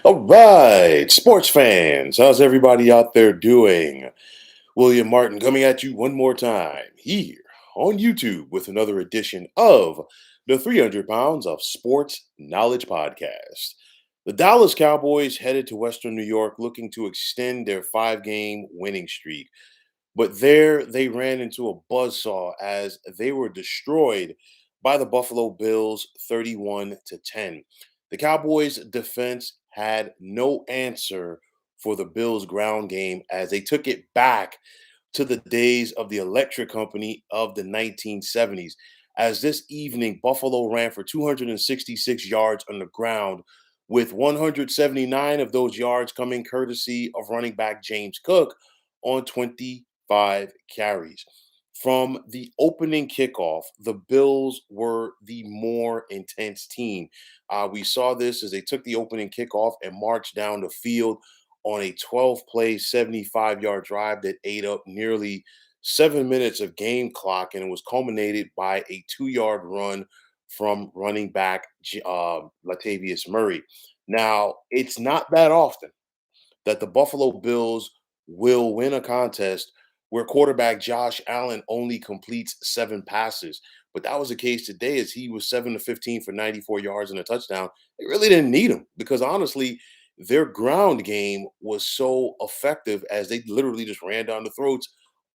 All right, sports fans, how's everybody out there doing? William Martin coming at you one more time here on YouTube with another edition of the 300 Pounds of Sports Knowledge Podcast. The Dallas Cowboys headed to Western New York looking to extend their 5 game winning streak. But there they ran into a buzzsaw as they were destroyed by the Buffalo Bills 31-10. The Cowboys defense had no answer for the Bills ground game as they took it back to the days of the electric company of the 1970s. As this evening, Buffalo ran for 266 yards on the ground, with 179 of those yards coming courtesy of running back James Cook on 25 carries. From the opening kickoff, the Bills were the more intense team. We saw this as they took the opening kickoff and marched down the field on a 12-play, 75-yard drive that ate up nearly 7 minutes of game clock, and it was culminated by a 2-yard run from running back Latavius Murray. Now, it's not that often that the Buffalo Bills will win a contest where quarterback Josh Allen only completes 7 passes. But that was the case today as he was 7 to 15 for 94 yards and a touchdown. They really didn't need him because honestly, their ground game was so effective as they literally just ran down the throats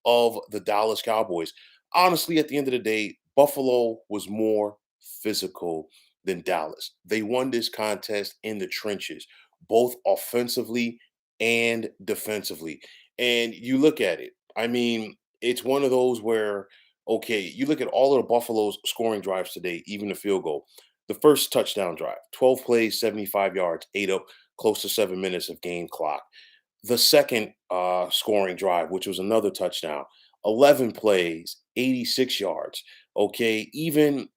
of the Dallas Cowboys. Honestly, at the end of the day, Buffalo was more physical than Dallas. They won this contest in the trenches, both offensively and defensively. And you look at it, I mean, it's one of those where, okay, you look at all of the Buffalo's scoring drives today, even the field goal. The first touchdown drive, 12 plays, 75 yards, ate up close to 7 minutes of game clock. The second scoring drive, which was another touchdown, 11 plays, 86 yards. Okay, even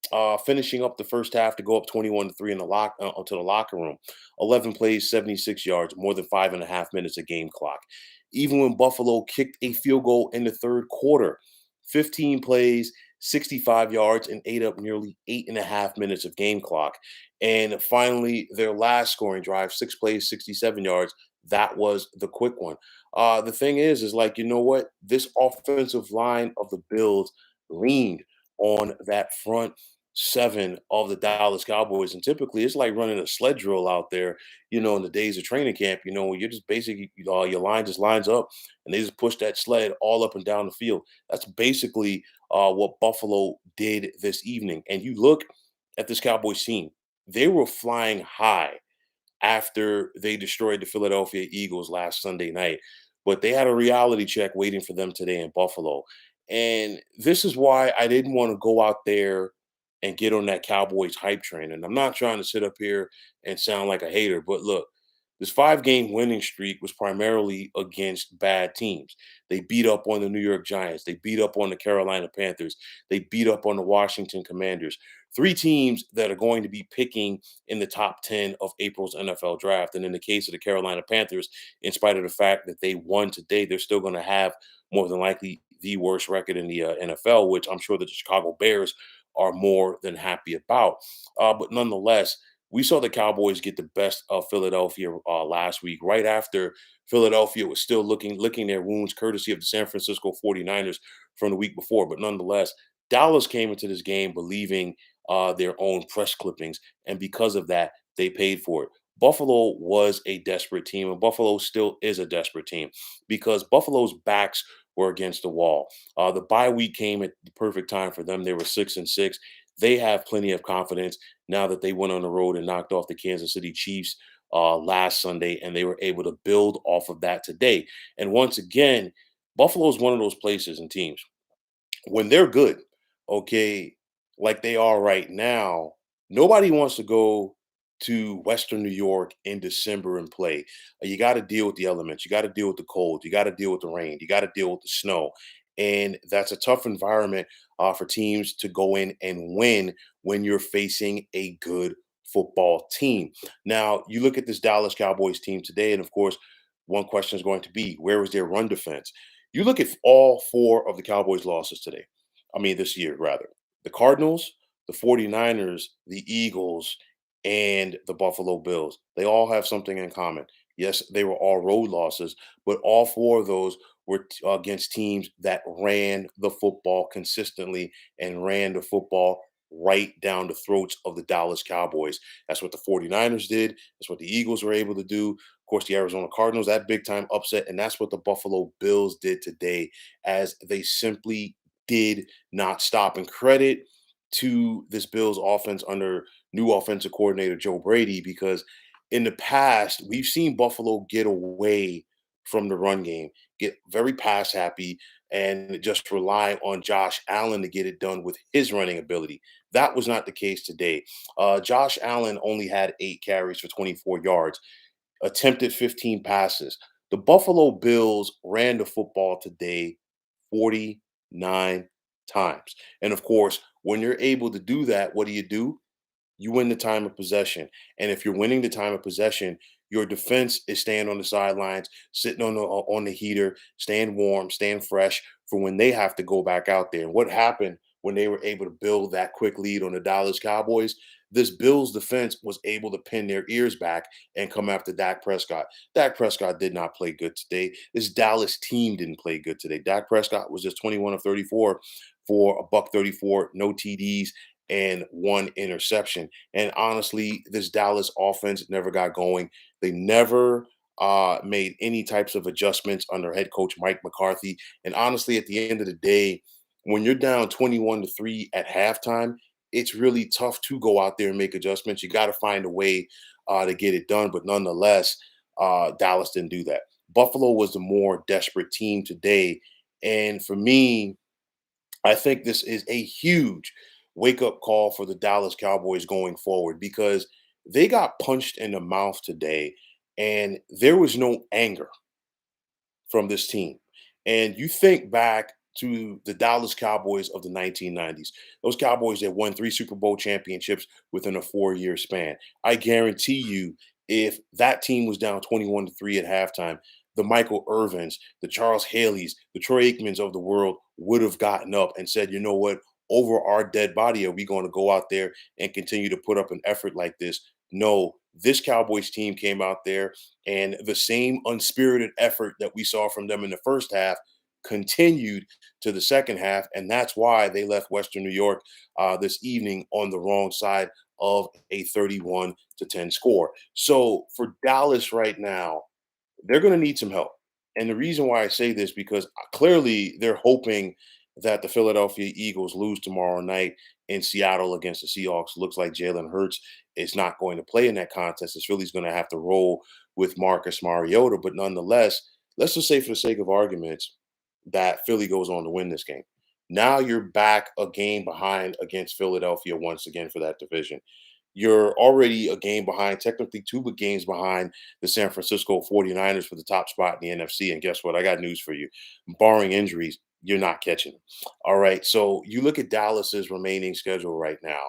finishing up the first half to go up 21-3 in the to the locker room, 11 plays, 76 yards, more than 5.5 minutes of game clock. Even when Buffalo kicked a field goal in the third quarter, 15 plays, 65 yards, and ate up nearly 8.5 minutes of game clock. And finally, their last scoring drive, 6 plays, 67 yards, that was the quick one. The thing is like, you know what? This offensive line of the Bills leaned on that front seven of the Dallas Cowboys. And typically it's like running a sled drill out there, in the days of training camp, you're just basically, your line just lines up and they just push that sled all up and down the field. That's basically what Buffalo did this evening. And you look at this Cowboys team, they were flying high after they destroyed the Philadelphia Eagles last Sunday night. But they had a reality check waiting for them today in Buffalo. And this is why I didn't want to go out there and get on that Cowboys hype train. And I'm not trying to sit up here and sound like a hater, but look, this 5 game winning streak was primarily against bad teams. They beat up on the New York Giants. They beat up on the Carolina Panthers. They beat up on the Washington Commanders. 3 teams that are going to be picking in the top 10 of April's NFL draft. And in the case of the Carolina Panthers, in spite of the fact that they won today, they're still going to have more than likely the worst record in the NFL, which I'm sure the Chicago Bears are more than happy about. But nonetheless, we saw the Cowboys get the best of Philadelphia last week, right after Philadelphia was still licking their wounds, courtesy of the San Francisco 49ers from the week before. But nonetheless, Dallas came into this game believing their own press clippings, and because of that, they paid for it. Buffalo was a desperate team, and Buffalo still is a desperate team because Buffalo's backs were against the wall. The bye week came at the perfect time for them. They were 6-6. They have plenty of confidence now that they went on the road and knocked off the Kansas City Chiefs last Sunday, and they were able to build off of that today. And once again, Buffalo is one of those places and teams when they're good, okay, like they are right now, nobody wants to go to Western New York in December and play. You got to deal with the elements. You got to deal with the cold. You got to deal with the rain. You got to deal with the snow. And that's a tough environment for teams to go in and win when you're facing a good football team. Now, you look at this Dallas Cowboys team today, and of course, one question is going to be where is their run defense? You look at all 4 of the Cowboys' losses today. I mean, this year, rather. The Cardinals, the 49ers, the Eagles, and the Buffalo Bills. They all have something in common. Yes, they were all road losses, but all four of those were against teams that ran the football consistently and ran the football right down the throats of the Dallas Cowboys. That's what the 49ers did. That's what the Eagles were able to do. Of course, the Arizona Cardinals, that big time upset. And that's what the Buffalo Bills did today, as they simply did not stop. And credit to this Bills offense under new offensive coordinator Joe Brady, because in the past, we've seen Buffalo get away from the run game, get very pass happy, and just rely on Josh Allen to get it done with his running ability. That was not the case today. Josh Allen only had 8 carries for 24 yards, attempted 15 passes. The Buffalo Bills ran the football today 49 times. And of course, when you're able to do that, what do? You win the time of possession. And if you're winning the time of possession, your defense is staying on the sidelines, sitting on the heater, staying warm, staying fresh for when they have to go back out there. And what happened when they were able to build that quick lead on the Dallas Cowboys? This Bills defense was able to pin their ears back and come after Dak Prescott. Dak Prescott did not play good today. This Dallas team didn't play good today. Dak Prescott was just 21 of 34 for a buck 34, no TDs and one interception. And honestly, this Dallas offense never got going. They never made any types of adjustments under head coach Mike McCarthy. And honestly, at the end of the day, when you're down 21-3 at halftime, it's really tough to go out there and make adjustments. You got to find a way to get it done. But nonetheless, Dallas didn't do that. Buffalo was the more desperate team today. And for me, I think this is a huge wake up call for the Dallas Cowboys going forward, because they got punched in the mouth today and there was no anger from this team. And you think back to the Dallas Cowboys of the 1990s, those Cowboys that won 3 Super Bowl championships within a 4-year span. I guarantee you, if that team was down 21-3 at halftime, the Michael Irvins, the Charles Haleys, the Troy Aikmans of the world would have gotten up and said, you know what, over our dead body, are we going to go out there and continue to put up an effort like this? No, this Cowboys team came out there, and the same unspirited effort that we saw from them in the first half continued to the second half. And that's why they left Western New York this evening on the wrong side of a 31-10 score. So for Dallas right now, they're going to need some help. And the reason why I say this, because clearly they're hoping that the Philadelphia Eagles lose tomorrow night in Seattle against the Seahawks. Looks like Jalen Hurts is not going to play in that contest. The Philly's going to have to roll with Marcus Mariota. But nonetheless, let's just say, for the sake of arguments, that Philly goes on to win this game. Now you're back a game behind against Philadelphia once again for that division. You're already a game behind, technically two games behind the San Francisco 49ers for the top spot in the NFC. And guess what? I got news for you. Barring injuries, you're not catching them. All right. So you look at Dallas's remaining schedule right now.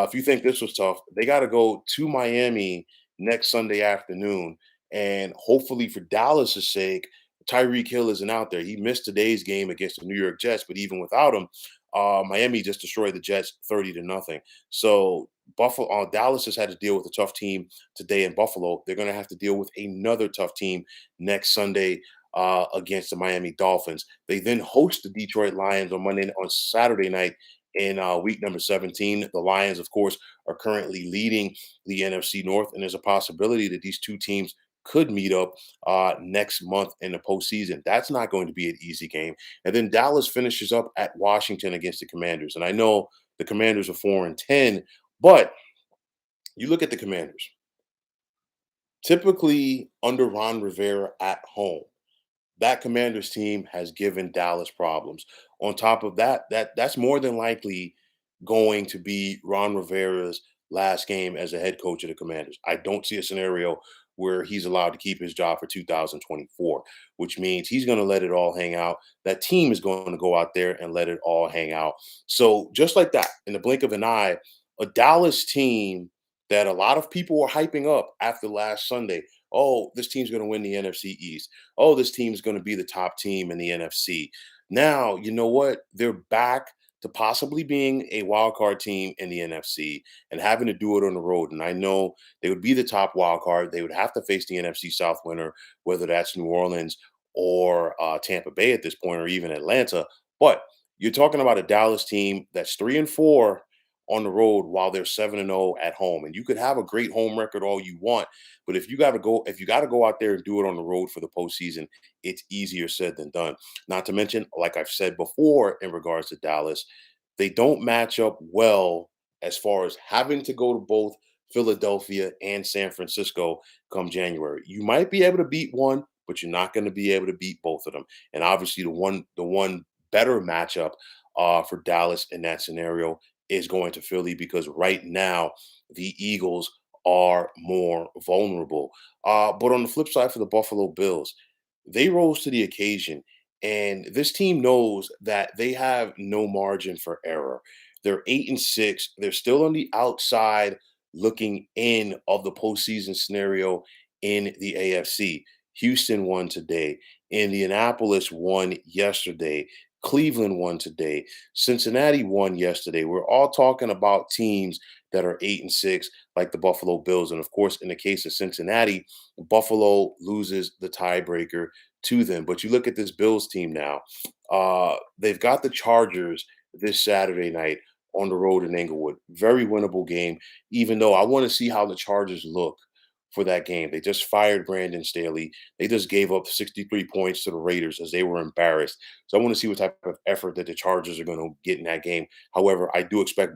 If you think this was tough, they got to go to Miami next Sunday afternoon. And hopefully, for Dallas's sake, Tyreek Hill isn't out there. He missed today's game against the New York Jets, but even without him, Miami just destroyed the Jets 30-0. So Buffalo, Dallas has had to deal with a tough team today in Buffalo. They're going to have to deal with another tough team next Sunday against the Miami Dolphins. They then host the Detroit Lions on Saturday night in week number 17. The Lions, of course, are currently leading the NFC North, and there's a possibility that these two teams could meet up next month in the postseason. That's not going to be an easy game. And then Dallas finishes up at Washington against the Commanders. And I know the Commanders are 4-10, but you look at the Commanders, typically under Ron Rivera at home, that Commanders team has given Dallas problems. On top of that, that's more than likely going to be Ron Rivera's last game as a head coach of the Commanders. I don't see a scenario where he's allowed to keep his job for 2024, which means he's going to let it all hang out. That team is going to go out there and let it all hang out. So just like that, in the blink of an eye, a Dallas team that a lot of people were hyping up after last Sunday. Oh, this team's going to win the NFC East. Oh, this team is going to be the top team in the NFC. Now, you know what? They're back to possibly being a wild card team in the NFC and having to do it on the road. And I know they would be the top wild card. They would have to face the NFC South winner, whether that's New Orleans or Tampa Bay at this point, or even Atlanta. But you're talking about a Dallas team that's 3-4 on the road while they're 7-0 at home. And you could have a great home record all you want, but if you got to go out there and do it on the road for the postseason, it's easier said than done. Not to mention, like I've said before, in regards to Dallas, they don't match up well as far as having to go to both Philadelphia and San Francisco come January. You might be able to beat one, but you're not going to be able to beat both of them. And obviously, the one better matchup for Dallas in that scenario is going to Philly, because right now the Eagles are more vulnerable. But on the flip side, for the Buffalo Bills, they rose to the occasion, and this team knows that they have no margin for error. They're 8-6. They're still on the outside looking in of the postseason scenario in the AFC. Houston won today. Indianapolis won yesterday. Cleveland won today. Cincinnati won yesterday. We're all talking about teams that are 8-6, like the Buffalo Bills. And of course, in the case of Cincinnati, Buffalo loses the tiebreaker to them. But you look at this Bills team now, they've got the Chargers this Saturday night on the road in Inglewood. Very winnable game, even though I want to see how the Chargers look for that game. They just fired Brandon Staley. They just gave up 63 points to the Raiders as they were embarrassed. So I want to see what type of effort that the Chargers are going to get in that game. However, I do expect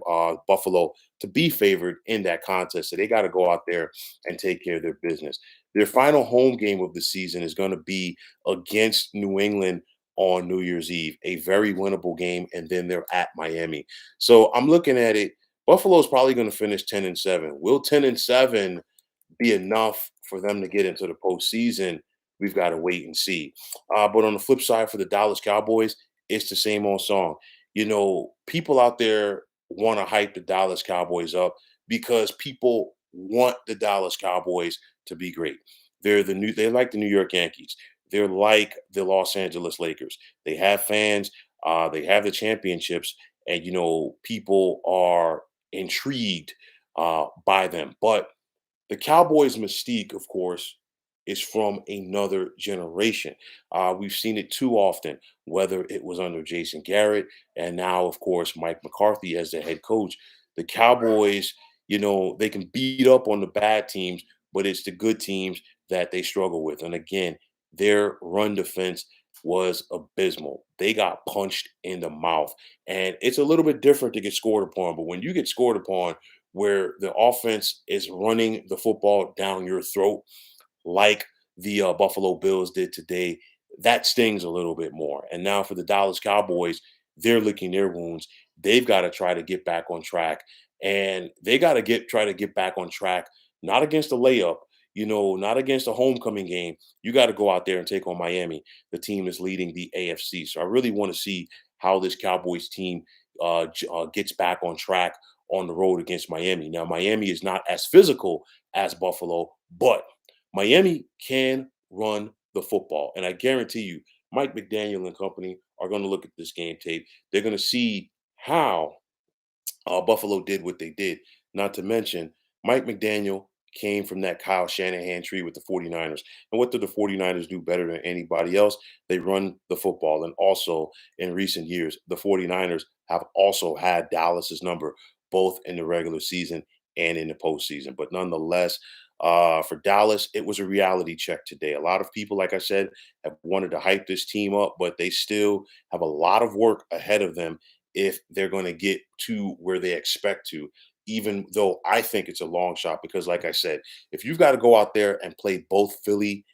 Buffalo to be favored in that contest. So they got to go out there and take care of their business. Their final home game of the season is going to be against New England on New Year's Eve, a very winnable game, and then they're at Miami. So I'm looking at it. Buffalo is probably going to finish 10-7. Will 10-7 be enough for them to get into the postseason? We've got to wait and see. But on the flip side, for the Dallas Cowboys, it's the same old song. People out there want to hype the Dallas Cowboys up because people want the Dallas Cowboys to be great. They're like the New York Yankees. They're like the Los Angeles Lakers. They have fans, they have the championships, and people are intrigued by them. But the Cowboys' mystique, of course, is from another generation. We've seen it too often, whether it was under Jason Garrett and now, of course, Mike McCarthy as the head coach. The Cowboys, they can beat up on the bad teams, but it's the good teams that they struggle with. And again, their run defense was abysmal. They got punched in the mouth. And it's a little bit different to get scored upon, but when you get scored upon, where the offense is running the football down your throat, like the Buffalo Bills did today, that stings a little bit more. And now for the Dallas Cowboys, they're licking their wounds. They've got to try to get back on track, and they got to try to get back on track, not against a layup, not against a homecoming game. You got to go out there and take on Miami, the team that's leading the AFC. So I really want to see how this Cowboys team gets back on track on the road against Miami. Now, Miami is not as physical as Buffalo, but Miami can run the football. And I guarantee you, Mike McDaniel and company are going to look at this game tape. They're going to see how Buffalo did what they did. Not to mention, Mike McDaniel came from that Kyle Shanahan tree with the 49ers. And what do the 49ers do better than anybody else? They run the football. And also, in recent years, the 49ers have also had Dallas's number, both in the regular season and in the postseason. But nonetheless, for Dallas, it was a reality check today. A lot of people, like I said, have wanted to hype this team up, but they still have a lot of work ahead of them if they're going to get to where they expect to, even though I think it's a long shot. Because, like I said, if you've got to go out there and play both Philly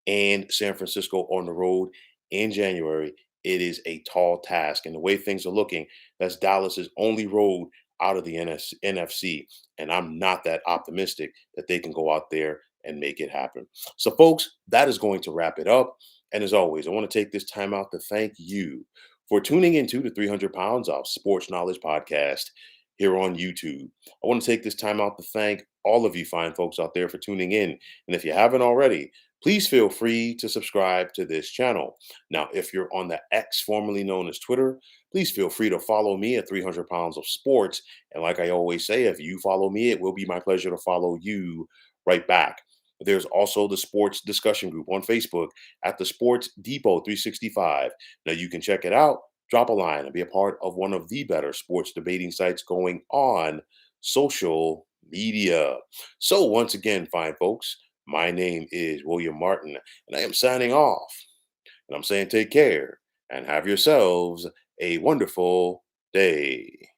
and San Francisco on the road in January, it is a tall task. And the way things are looking, that's Dallas's only road out of the NFC. And I'm not that optimistic that they can go out there and make it happen. So, folks, that is going to wrap it up. And as always, I want to take this time out to thank you for tuning into the 300 Pounds of Sports Knowledge podcast here on YouTube. I want to take this time out to thank all of you fine folks out there for tuning in. And if you haven't already, please feel free to subscribe to this channel. Now, if you're on the X, formerly known as Twitter, please feel free to follow me at 300 Pounds of Sports. And like I always say, if you follow me, it will be my pleasure to follow you right back. There's also the sports discussion group on Facebook at the Sports Depot 365. Now, you can check it out, drop a line, and be a part of one of the better sports debating sites going on social media. So, once again, fine folks, my name is William Martin, and I am signing off. And I'm saying take care and have yourselves a wonderful day.